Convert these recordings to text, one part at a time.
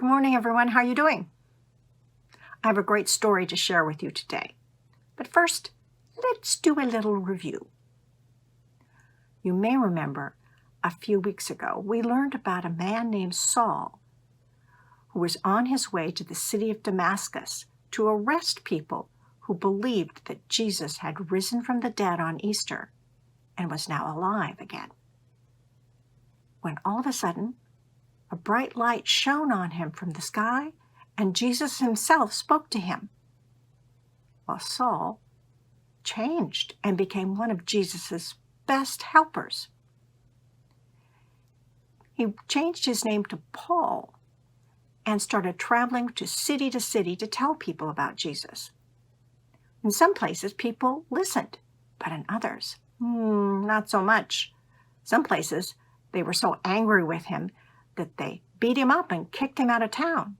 Good morning, everyone. How are you doing? I have a great story to share with you today. But first, let's do a little review. You may remember a few weeks ago, we learned about a man named Saul who was on his way to the city of Damascus to arrest people who believed that Jesus had risen from the dead on Easter and was now alive again. When all of a sudden, a bright light shone on him from the sky, and Jesus himself spoke to him. While Saul changed and became one of Jesus' best helpers. He changed his name to Paul and started traveling to city to tell people about Jesus. In some places, people listened, but in others, not so much. Some places, they were so angry with him that they beat him up and kicked him out of town.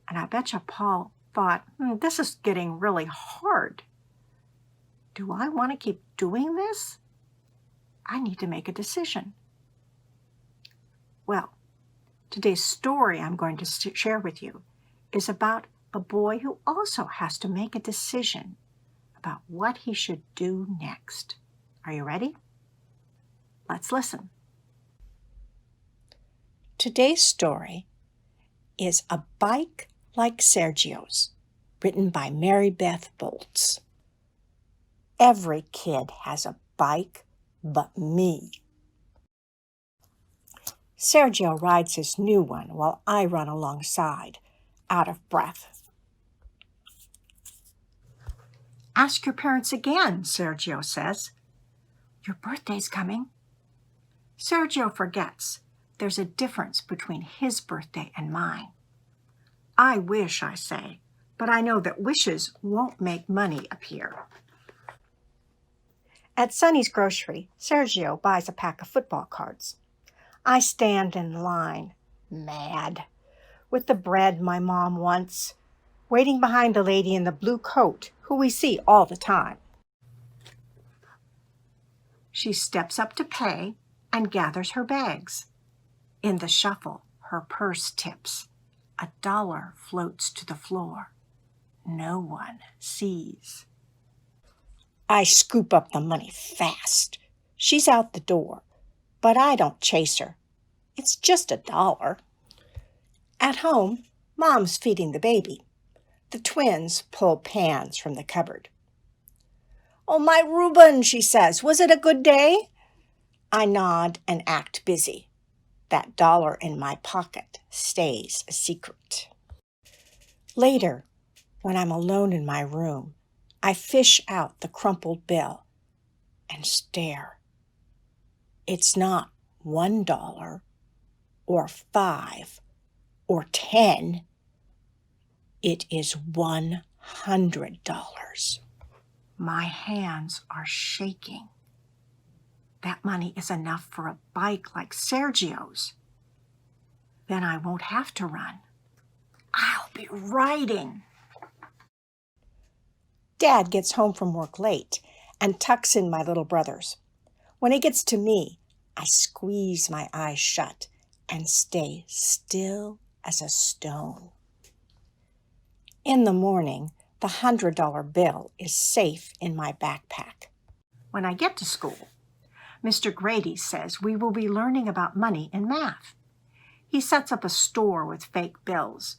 And I bet you Paul thought, this is getting really hard. Do I want to keep doing this? I need to make a decision. Well, today's story I'm going to share with you is about a boy who also has to make a decision about what he should do next. Are you ready? Let's listen. Today's story is A Bike Like Sergio's, written by Mary Beth Bolts. Every kid has a bike but me. Sergio rides his new one while I run alongside, out of breath. Ask your parents again, Sergio says. Your birthday's coming. Sergio forgets there's a difference between his birthday and mine. I wish, I say, but I know that wishes won't make money appear. At Sonny's grocery, Sergio buys a pack of football cards. I stand in line, mad, with the bread my mom wants, waiting behind the lady in the blue coat who we see all the time. She steps up to pay and gathers her bags. In the shuffle, her purse tips. $1 floats to the floor. No one sees. I scoop up the money fast. She's out the door, but I don't chase her. It's just $1. At home, Mom's feeding the baby. The twins pull pans from the cupboard. Oh, my Reuben, she says, was it a good day? I nod and act busy. That $1 in my pocket stays a secret. Later, when I'm alone in my room, I fish out the crumpled bill and stare. It's not $1 or $5 or $10. It is $100. My hands are shaking. That money is enough for a bike like Sergio's. Then I won't have to run. I'll be riding. Dad gets home from work late and tucks in my little brothers. When he gets to me, I squeeze my eyes shut and stay still as a stone. In the morning, the $100 bill is safe in my backpack. When I get to school, Mr. Grady says we will be learning about money and math. He sets up a store with fake bills,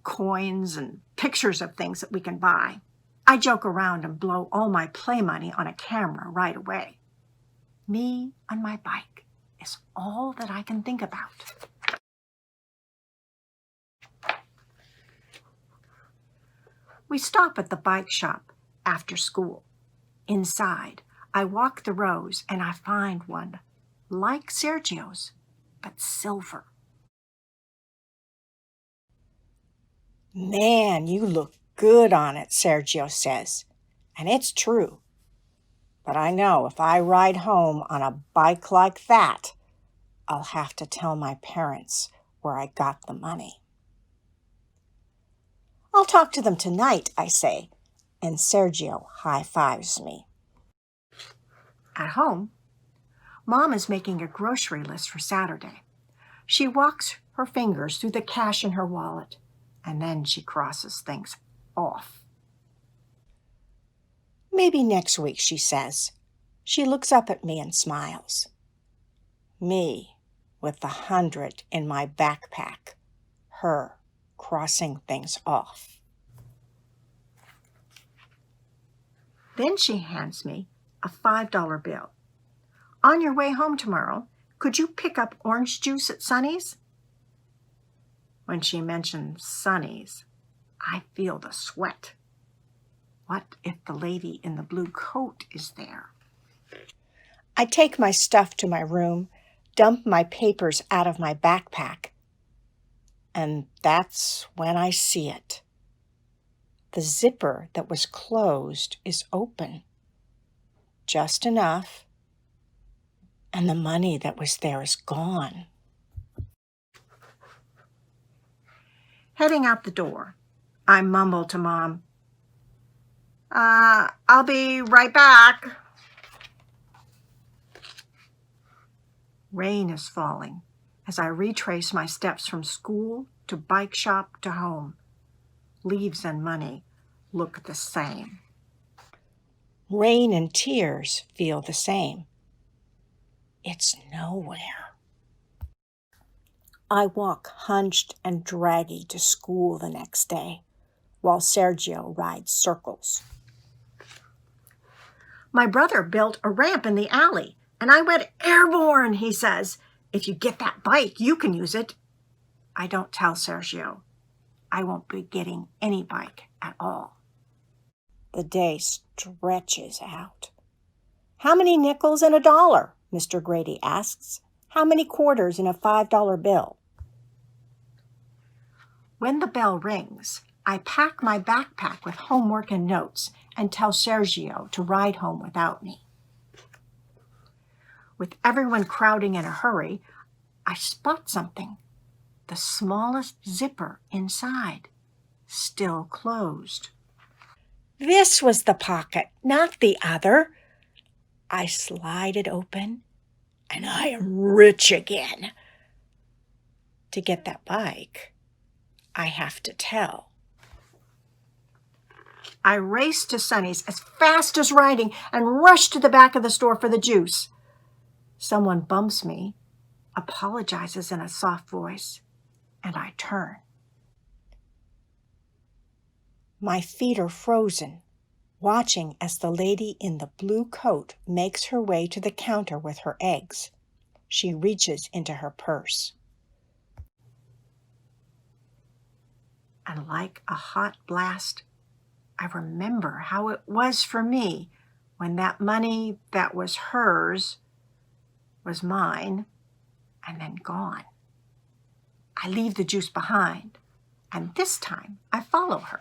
coins, and pictures of things that we can buy. I joke around and blow all my play money on a camera right away. Me on my bike is all that I can think about. We stop at the bike shop after school. Inside, I walk the rows and I find one like Sergio's, but silver. Man, you look good on it, Sergio says. And it's true. But I know if I ride home on a bike like that, I'll have to tell my parents where I got the money. I'll talk to them tonight, I say, and Sergio high-fives me. At home, Mom is making a grocery list for Saturday. She walks her fingers through the cash in her wallet, and then she crosses things off. Maybe next week, she says. She looks up at me and smiles. Me, with the 100 in my backpack. Her, crossing things off. Then she hands me a $5 bill. On your way home tomorrow, could you pick up orange juice at Sonny's? When she mentions Sonny's, I feel the sweat. What if the lady in the blue coat is there? I take my stuff to my room, dump my papers out of my backpack, and that's when I see it. The zipper that was closed is open. Just enough, and the money that was there is gone. Heading out the door, I mumble to Mom, I'll be right back. Rain is falling as I retrace my steps from school to bike shop to home. Leaves and money look the same. Rain and tears feel the same. It's nowhere. I walk hunched and draggy to school the next day, while Sergio rides circles. My brother built a ramp in the alley, and I went airborne, he says. If you get that bike, you can use it. I don't tell Sergio. I won't be getting any bike at all. The day stretches out. How many nickels in $1? Mr. Grady asks. How many quarters in a $5 bill? When the bell rings, I pack my backpack with homework and notes and tell Sergio to ride home without me. With everyone crowding in a hurry, I spot something. The smallest zipper inside, still closed. This was the pocket, not the other. I slide it open, and I am rich again. To get that bike, I have to tell. I race to Sonny's as fast as riding and rush to the back of the store for the juice. Someone bumps me, apologizes in a soft voice, and I turn. My feet are frozen, watching as the lady in the blue coat makes her way to the counter with her eggs. She reaches into her purse. And like a hot blast, I remember how it was for me when that money that was hers was mine and then gone. I leave the juice behind, and this time I follow her.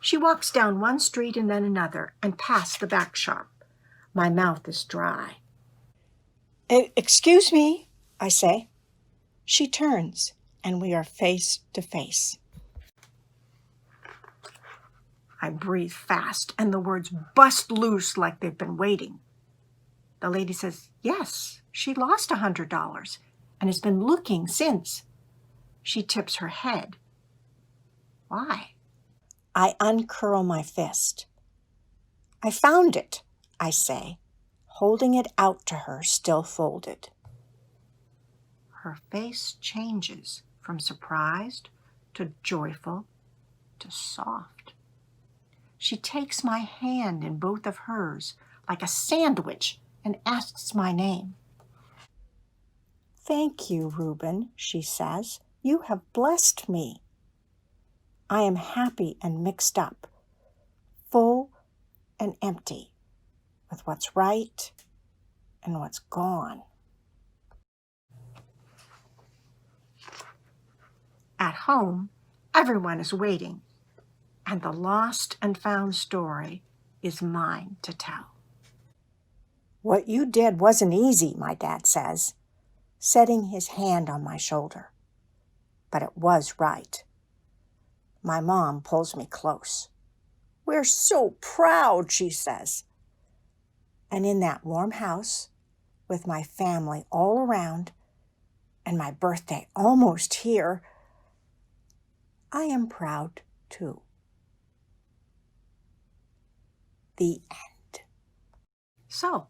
She walks down one street and then another and past the back shop. My mouth is dry. Excuse me, I say. She turns, and we are face to face. I breathe fast, and the words bust loose like they've been waiting. The lady says, yes, she lost $100 and has been looking since. She tips her head. Why? I uncurl my fist. I found it, I say, holding it out to her still folded. Her face changes from surprised to joyful to soft. She takes my hand in both of hers like a sandwich and asks my name. Thank you, Reuben, she says. You have blessed me. I am happy and mixed up, full and empty, with what's right and what's gone. At home, everyone is waiting, and the lost and found story is mine to tell. What you did wasn't easy, my dad says, setting his hand on my shoulder. But it was right. My mom pulls me close. We're so proud, she says. And in that warm house, with my family all around and my birthday almost here, I am proud too. The end. So,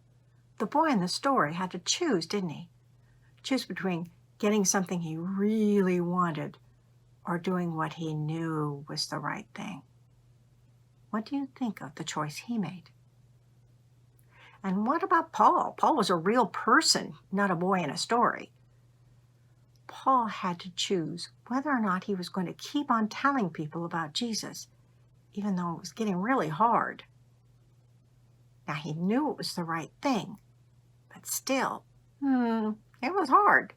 the boy in the story had to choose, didn't he? Choose between getting something he really wanted or doing what he knew was the right thing. What do you think of the choice he made? And what about Paul? Paul was a real person, not a boy in a story. Paul had to choose whether or not he was going to keep on telling people about Jesus, even though it was getting really hard. Now, he knew it was the right thing, but still, it was hard.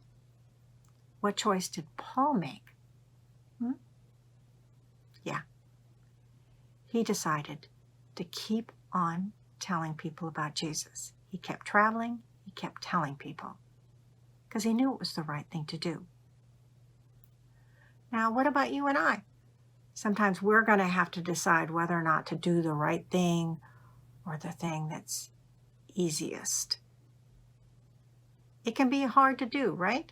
What choice did Paul make? Yeah. He decided to keep on telling people about Jesus. He kept traveling, he kept telling people, because he knew it was the right thing to do. Now, what about you and I? Sometimes we're going to have to decide whether or not to do the right thing or the thing that's easiest. It can be hard to do, right?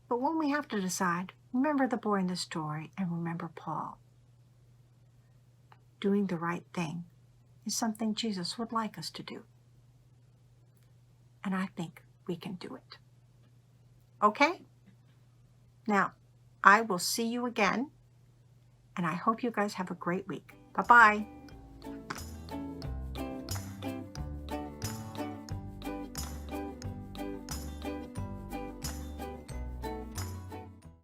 But when we have to decide, remember the boy in the story and remember Paul. Doing the right thing is something Jesus would like us to do. And I think we can do it. Okay? Now, I will see you again, and I hope you guys have a great week. Bye-bye.